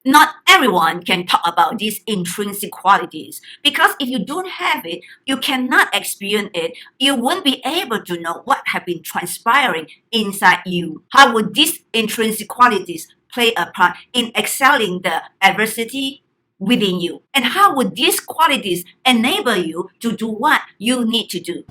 Not everyone can talk about these intrinsic qualities because if you don't have it, you cannot experience it. You won't be able to know what has been transpiring inside you. How would these intrinsic qualities play a part in excelling the adversity within you? And how would these qualities enable you to do what you need to do?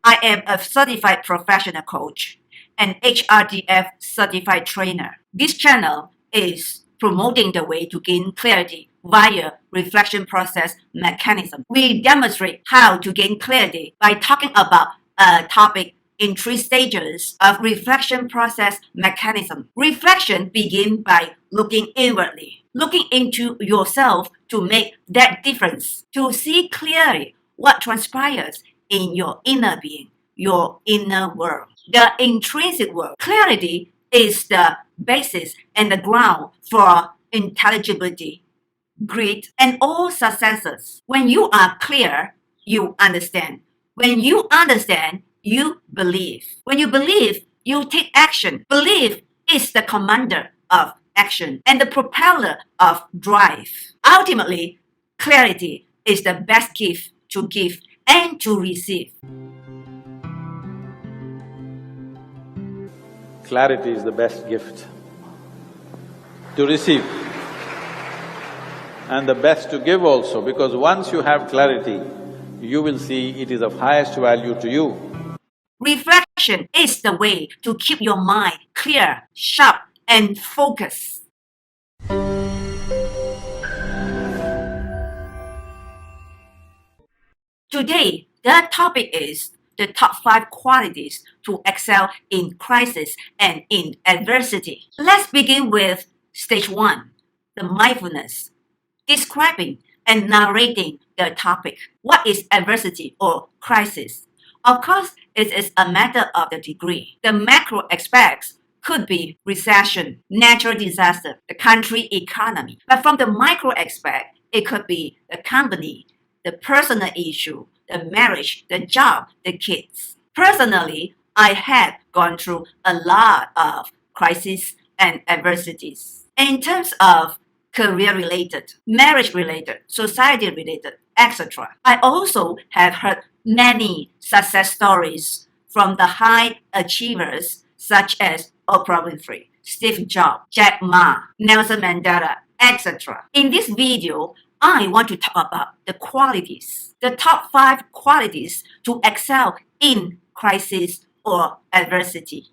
I am a certified professional coach and HRDF certified trainer. This channel is promoting the way to gain clarity via reflection process mechanism. We demonstrate how to gain clarity by talking about a topic in 3 stages of reflection process mechanism. Reflection begins by looking inwardly, looking into yourself to make that difference, to see clearly what transpires in your inner being, your inner world. The intrinsic world. Clarity is the basis and the ground for intelligibility, grit, and all successes. When you are clear, you understand. When you understand, you believe. When you believe, you take action. Belief is the commander of action and the propeller of drive. Ultimately, clarity is the best gift to give and to receive. Clarity is the best gift to receive and the best to give also, because once you have clarity, you will see it is of highest value to you. Reflection is the way to keep your mind clear, sharp, and focused. Today, the topic is the top 5 qualities to excel in crisis and in adversity. Let's begin with stage 1, the mindfulness, describing and narrating the topic. What is adversity or crisis? Of course, it is a matter of the degree. The macro aspects could be recession, natural disaster, the country economy. But from the micro aspect, it could be the company, the personal issue, the marriage, the job, the kids. Personally, I had gone through a lot of crises and adversities. In terms of career-related, marriage-related, society-related, etc. I also have heard many success stories from the high achievers such as Oprah Winfrey, Steve Jobs, Jack Ma, Nelson Mandela, etc. In this video, I want to talk about the qualities, the top 5 qualities to excel in crisis or adversity.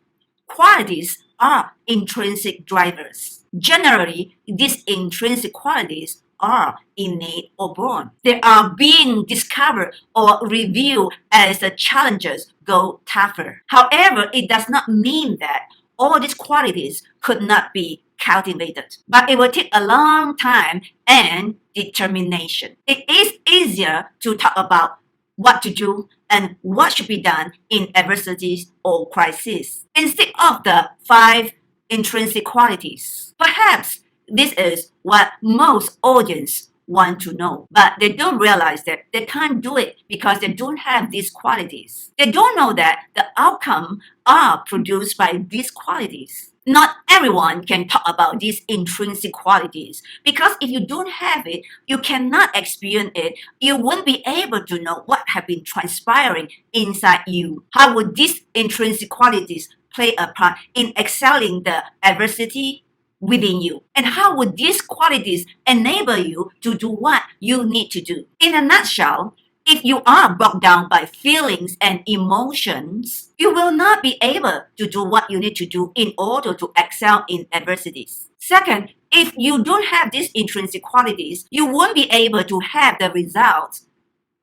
Qualities are intrinsic drivers. Generally, these intrinsic qualities are innate or born. They are being discovered or revealed as the challenges go tougher. However, it does not mean that all these qualities could not be cultivated, but it will take a long time and determination. It is easier to talk about what to do and what should be done in adversities or crises instead of the 5 intrinsic qualities. Perhaps this is what most audience want to know, but they don't realize that they can't do it because they don't have these qualities. They don't know that the outcome are produced by these qualities. Not everyone can talk about these intrinsic qualities because if you don't have it, you cannot experience it. You won't be able to know what has been transpiring inside you. How would these intrinsic qualities play a part in excelling the adversity within you? And how would these qualities enable you to do what you need to do? In a nutshell, if you are bogged down by feelings and emotions, you will not be able to do what you need to do in order to excel in adversities. Second, if you don't have these intrinsic qualities, you won't be able to have the results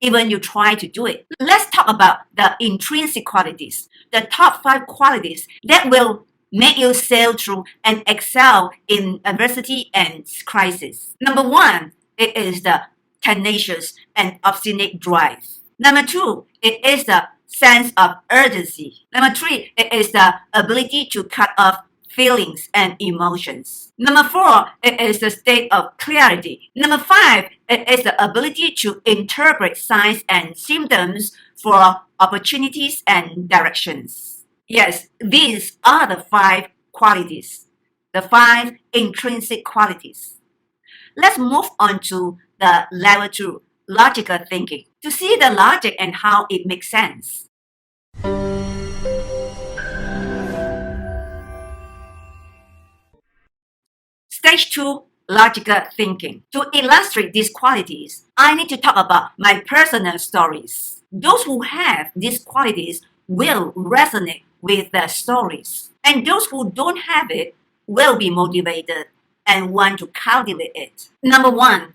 even you try to do it. Let's talk about the intrinsic qualities, the top 5 qualities that will make you sail through and excel in adversity and crisis. Number 1, it is the tenacious and obstinate drive. Number 2, it is the sense of urgency. Number 3, it is the ability to cut off feelings and emotions. Number 4, it is the state of clarity. Number 5, it is the ability to interpret signs and symptoms for opportunities and directions. Yes, these are the 5 qualities, the 5 intrinsic qualities. Let's move on to the level 2, logical thinking, to see the logic and how it makes sense. Stage 2, logical thinking. To illustrate these qualities, I need to talk about my personal stories. Those who have these qualities will resonate with the stories, and those who don't have it will be motivated and want to cultivate it. Number 1,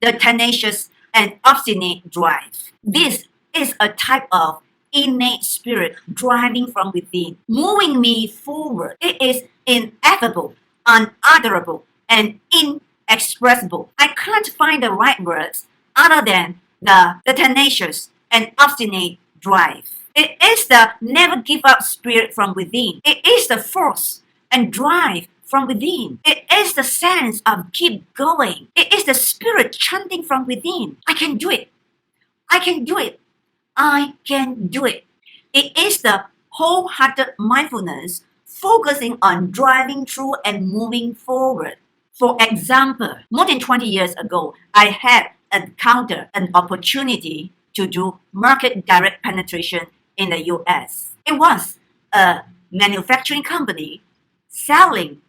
the tenacious and obstinate drive. This is a type of innate spirit driving from within, moving me forward. It is ineffable, unutterable, and inexpressible. I can't find the right words other than the tenacious and obstinate drive. It is the never give up spirit from within. It is the force and drive from within. It is the sense of keep going. It is the spirit chanting from within. I can do it. I can do it. I can do it. It is the wholehearted mindfulness focusing on driving through and moving forward. For example, more than 20 years ago, I had encountered an opportunity to do market direct penetration in the US. It was a manufacturing company selling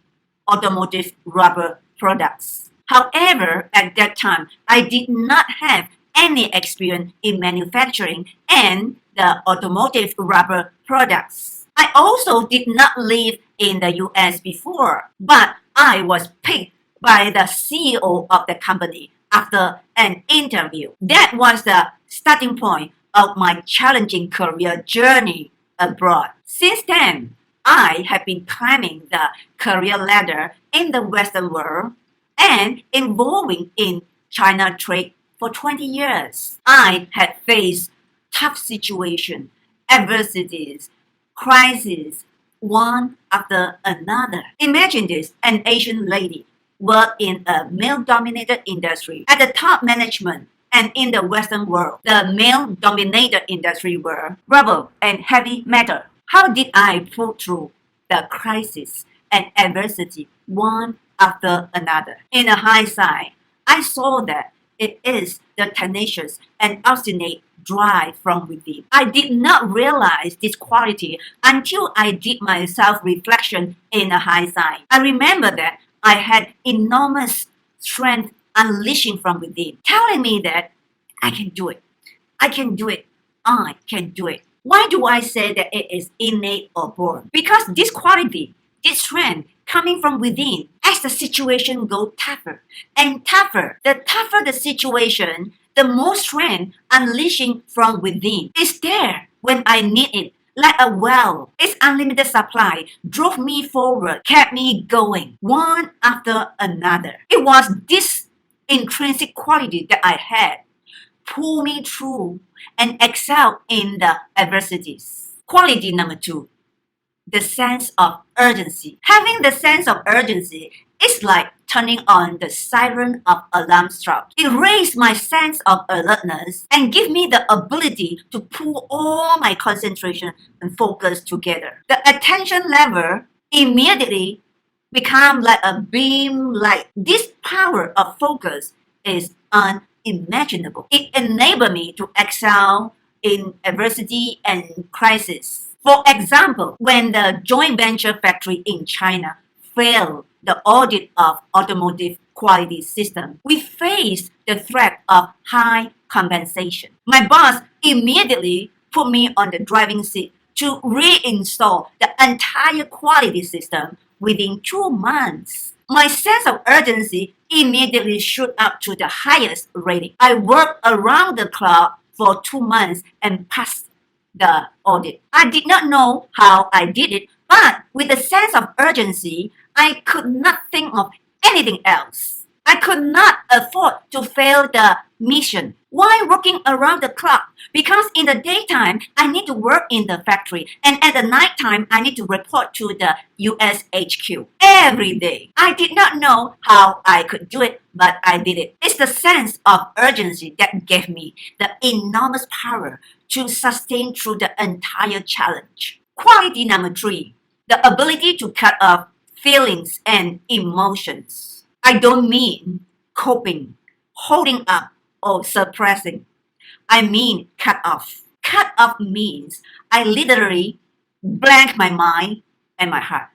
automotive rubber products. However, at that time, I did not have any experience in manufacturing and the automotive rubber products. I also did not live in the US before, but I was picked by the CEO of the company after an interview. That was the starting point of my challenging career journey abroad. Since then, I have been climbing the career ladder in the Western world and involving in China trade for 20 years. I had faced tough situations, adversities, crises, one after another. Imagine this, an Asian lady worked in a male-dominated industry at the top management, and in the Western world, the male-dominated industry were rubber and heavy metal. How did I pull through the crisis and adversity one after another? In hindsight, I saw that it is the tenacious and obstinate drive from within. I did not realize this quality until I did my self-reflection in hindsight. I remember that I had enormous strength unleashing from within, telling me that I can do it. I can do it. I can do it. Why do I say that it is innate or born? Because this quality, this strength coming from within, as the situation goes tougher and tougher, the tougher the situation, the more strength unleashing from within is there when I need it. Like a well, its unlimited supply drove me forward, kept me going, one after another. It was this intrinsic quality that I had pull me through and excel in the adversities. Quality number 2, the sense of urgency. Having the sense of urgency is like turning on the siren of alarm struck. It raised my sense of alertness and give me the ability to pull all my concentration and focus together. The attention level immediately become like a beam light. This power of focus is unimaginable. It enabled me to excel in adversity and crisis. For example, when the joint venture factory in China failed the audit of automotive quality system, we faced the threat of high compensation. My boss immediately put me on the driving seat to reinstall the entire quality system within 2 months. My sense of urgency immediately shot up to the highest rating. I worked around the clock for 2 months and passed the audit. I did not know how I did it, but with a sense of urgency, I could not think of anything else. I could not afford to fail the mission while working around the clock because in the daytime I need to work in the factory and at the nighttime I need to report to the US HQ every day. I did not know how I could do it, but I did it. It's the sense of urgency that gave me the enormous power to sustain through the entire challenge. Quality number 3, the ability to cut off feelings and emotions. I don't mean coping, holding up, or suppressing. I mean cut off. Cut off means I literally blank my mind and my heart.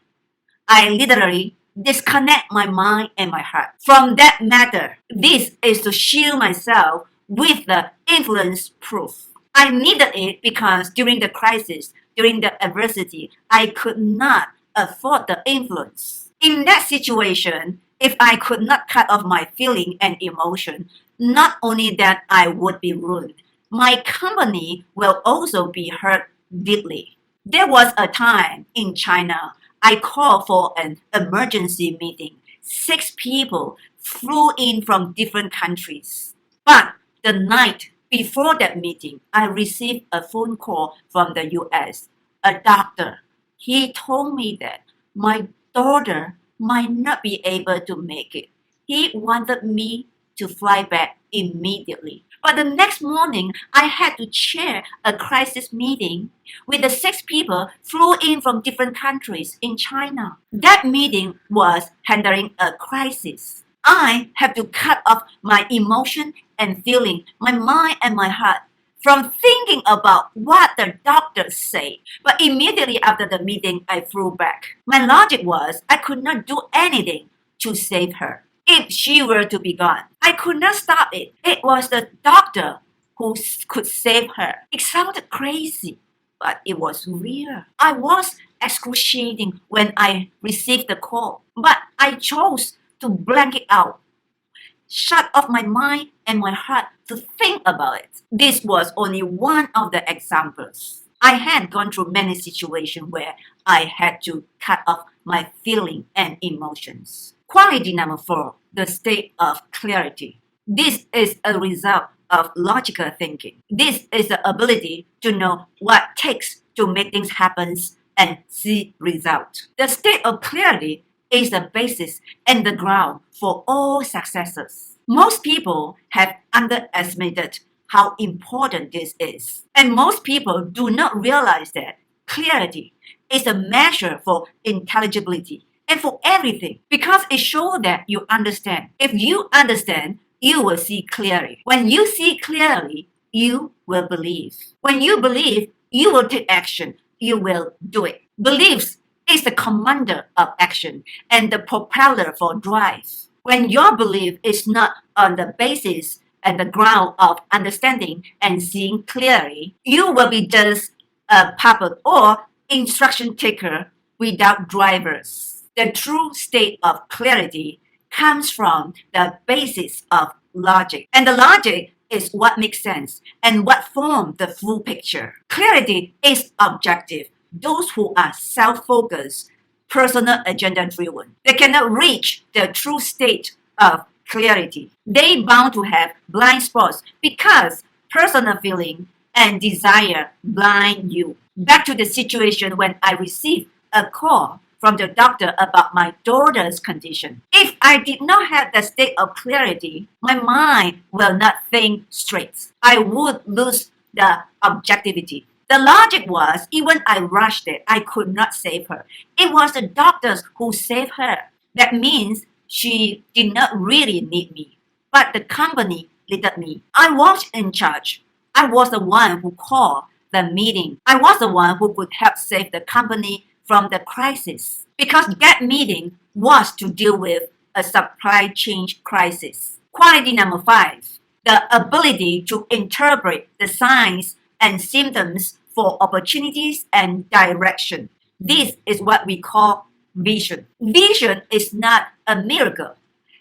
I literally disconnect my mind and my heart from that matter. This is to shield myself with the influence proof. I needed it because during the crisis, during the adversity, I could not afford the influence. In that situation, if I could not cut off my feeling and emotion, not only that I would be ruined, my company will also be hurt deeply. There was a time in China I called for an emergency meeting. 6 people flew in from different countries. But the night before that meeting, I received a phone call from the US, a doctor. He told me that my daughter might not be able to make it. He wanted me to fly back immediately. But the next morning, I had to chair a crisis meeting with the 6 people flew in from different countries in China. That meeting was handling a crisis. I have to cut off my emotion and feeling, my mind and my heart from thinking about what the doctors say. But immediately after the meeting, I flew back. My logic was I could not do anything to save her. If she were to be gone, I could not stop it. It was the doctor who could save her. It sounded crazy, but it was real. I was excruciating when I received the call, but I chose to blank it out, shut off my mind and my heart to think about it. This was only one of the examples. I had gone through many situations where I had to cut off my feeling and emotions. Quality number 4, the state of clarity. This is a result of logical thinking. This is the ability to know what it takes to make things happen and see results. The state of clarity is the basis and the ground for all successes. Most people have underestimated how important this is. And most people do not realize that clarity is a measure for intelligibility and for everything because it shows that you understand. If you understand, you will see clearly. When you see clearly, you will believe. When you believe, you will take action. You will do it. Beliefs is the commander of action and the propeller for drive. When your belief is not on the basis and the ground of understanding and seeing clearly, you will be just a puppet or instruction taker without drivers. The true state of clarity comes from the basis of logic. And the logic is what makes sense and what forms the full picture. Clarity is objective. Those who are self-focused, personal agenda driven, they cannot reach the true state of clarity. They bound to have blind spots because personal feeling and desire blind you. Back to the situation when I received a call from the doctor about my daughter's condition. If I did not have the state of clarity, my mind will not think straight. I would lose the objectivity. The logic was, even I rushed it, I could not save her. It was the doctors who saved her. That means she did not really need me, but the company needed me. I was in charge. I was the one who called the meeting. I was the one who could help save the company from the crisis because that meeting was to deal with a supply chain crisis. Quality number 5, the ability to interpret the signs and symptoms for opportunities and direction. This is what we call vision. Vision is not a miracle.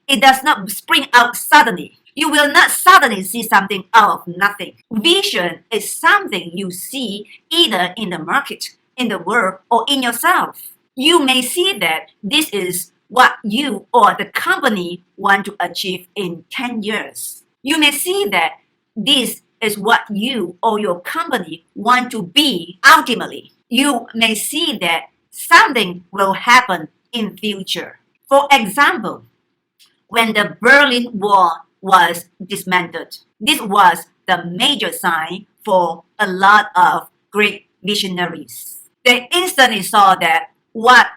It does not spring out suddenly. You will not suddenly see something out of nothing. Vision is something you see either in the market, in the world, or in yourself. You may see that this is what you or the company want to achieve in 10 years. You may see that this is what you or your company want to be ultimately. You may see that something will happen in future. For example, when the Berlin Wall was dismantled, this was the major sign for a lot of great visionaries. They instantly saw that what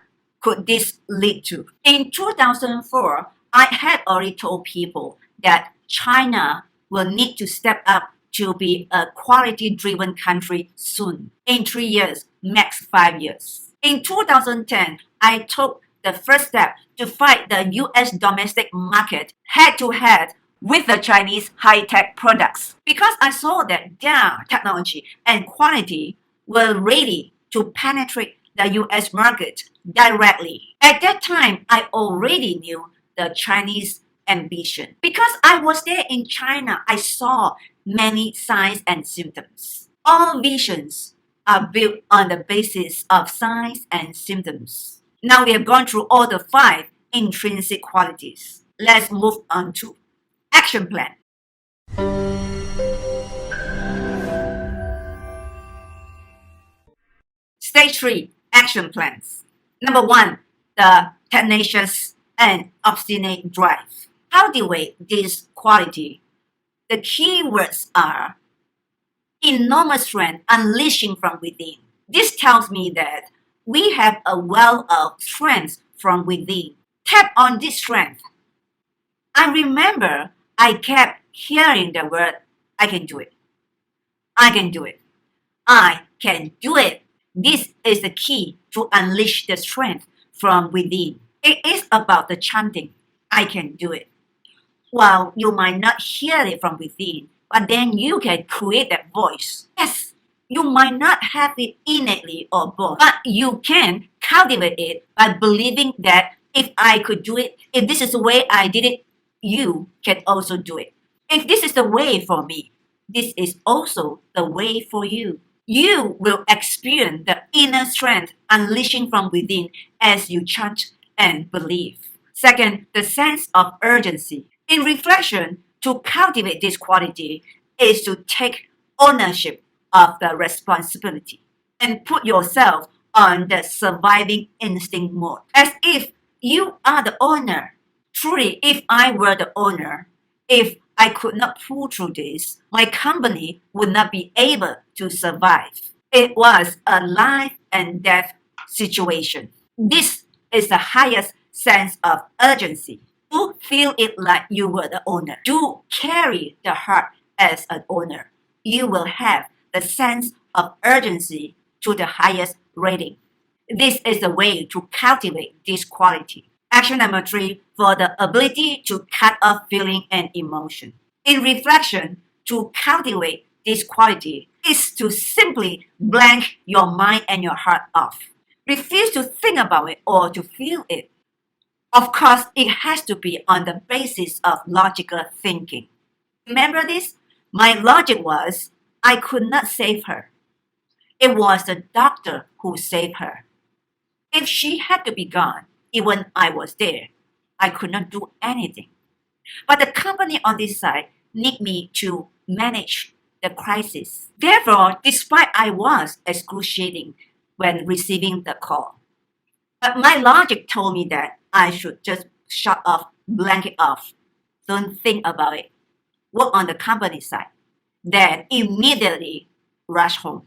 could this lead to. In 2004, I had already told people that China will need to step up to be a quality-driven country soon, in 3 years, max 5 years. In 2010, I took the first step to fight the US domestic market head-to-head with the Chinese high-tech products because I saw that their technology and quality were ready to penetrate the US market directly. At that time, I already knew the Chinese ambition. Because I was there in China, I saw many signs and symptoms. All visions are built on the basis of signs and symptoms. Now we have gone through all the 5 intrinsic qualities. Let's move on to action plan. Stage 3, action plans. Number 1, the tenacious and obstinate drive. Cultivate this quality. The key words are enormous strength unleashing from within. This tells me that we have a well of strength from within. Tap on this strength. I remember I kept hearing the word, I can do it. I can do it. I can do it. This is the key to unleash the strength from within. It is about the chanting, I can do it. While you might not hear it from within, but then you can create that voice. Yes, you might not have it innately or both, but you can cultivate it by believing that if I could do it, if this is the way I did it, you can also do it. If this is the way for me, this is also the way for you. You will experience the inner strength unleashing from within as you chant and believe. Second, the sense of urgency. In reflection, to cultivate this quality is to take ownership of the responsibility and put yourself on the surviving instinct mode, as if you are the owner. Truly, if I were the owner, if I could not pull through this, my company would not be able to survive. It was a life and death situation. This is the highest sense of urgency. Do feel it like you were the owner. Do carry the heart as an owner. You will have the sense of urgency to the highest rating. This is the way to cultivate this quality. Action number 3, for the ability to cut off feeling and emotion. In reflection, to cultivate this quality is to simply blank your mind and your heart off. Refuse to think about it or to feel it. Of course, it has to be on the basis of logical thinking. Remember this? My logic was I could not save her. It was the doctor who saved her. If she had to be gone, even I was there, I could not do anything. But the company on this side need me to manage the crisis. Therefore, despite I was excruciating when receiving the call, but my logic told me that I should just shut off, blank it off, don't think about it, work on the company side, then immediately rush home.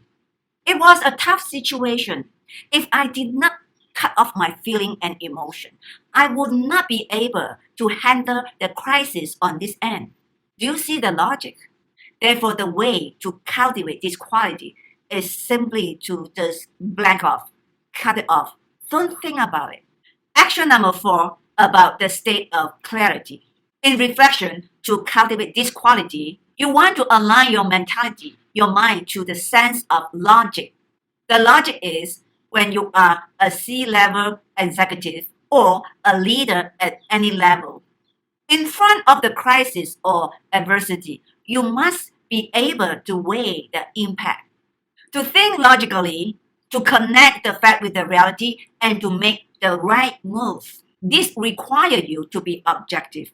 It was a tough situation. If I did not cut off my feeling and emotion, I would not be able to handle the crisis on this end. Do you see the logic? Therefore, the way to cultivate this quality is simply to just blank off, cut it off. Don't think about it. Action number 4, about the state of clarity. In reflection, to cultivate this quality, you want to align your mentality, your mind to the sense of logic. The logic is when you are a C-level executive or a leader at any level, In front of the crisis or adversity, you must be able to weigh the impact, to think logically, to connect the fact with the reality, and to make the right move. This requires you to be objective.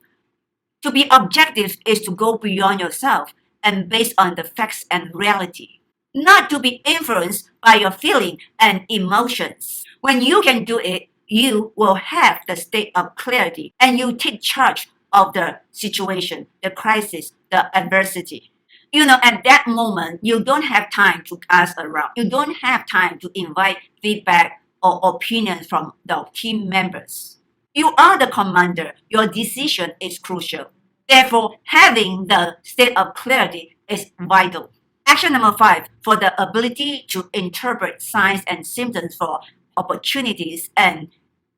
To be objective is to go beyond yourself and based on the facts and reality, not to be influenced by your feeling and emotions. When you can do it, you will have the state of clarity and you take charge of the situation, the crisis, the adversity. At that moment, you don't have time to ask around. You don't have time to invite feedback or opinions from the team members. You are the commander. Your decision is crucial. Therefore, having the state of clarity is vital. Action number 5 for the ability to interpret signs and symptoms for opportunities and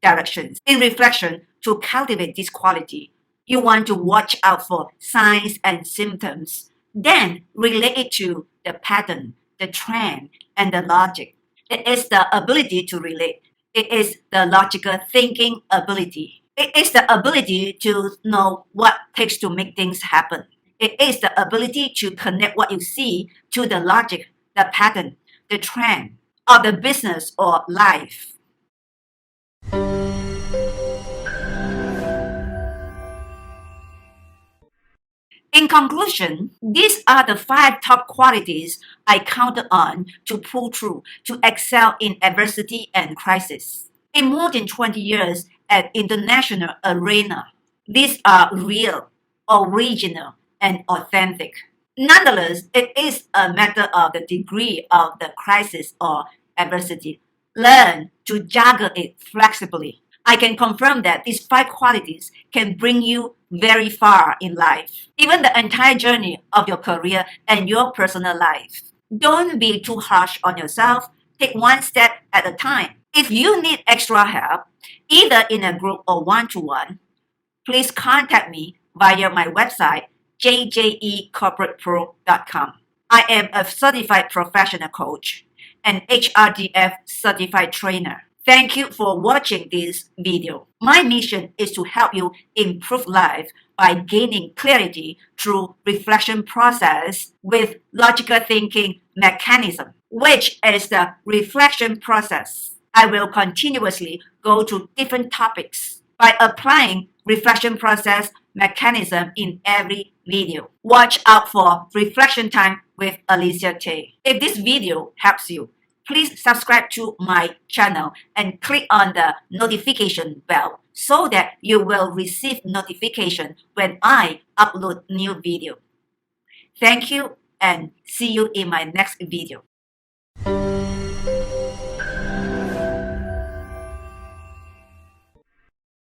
directions. In reflection, to cultivate this quality, you want to watch out for signs and symptoms, then relate it to the pattern, the trend, and the logic. It is the ability to relate. It is the logical thinking ability. It is the ability to know what takes to make things happen. It is the ability to connect what you see to the logic, the pattern, the trend of the business or life. In conclusion, these are the 5 top qualities I counted on to pull through, to excel in adversity and crisis. In more than 20 years at international arena, these are real, original, and authentic. Nonetheless, it is a matter of the degree of the crisis or adversity. Learn to juggle it flexibly. I can confirm that these 5 qualities can bring you very far in life, even the entire journey of your career and your personal life. Don't be too harsh on yourself. Take one step at a time. If you need extra help, either in a group or one-to-one, please contact me via my website, jjecorporatepro.com. I am a certified professional coach and HRDF certified trainer. Thank you for watching this video. My mission is to help you improve life by gaining clarity through reflection process with logical thinking mechanism, which is the reflection process. I will continuously go to different topics by applying reflection process mechanism in every video. Watch out for reflection time with Elysia Teh. If this video helps you, please subscribe to my channel and click on the notification bell so that you will receive notification when I upload new video. Thank you and see you in my next video.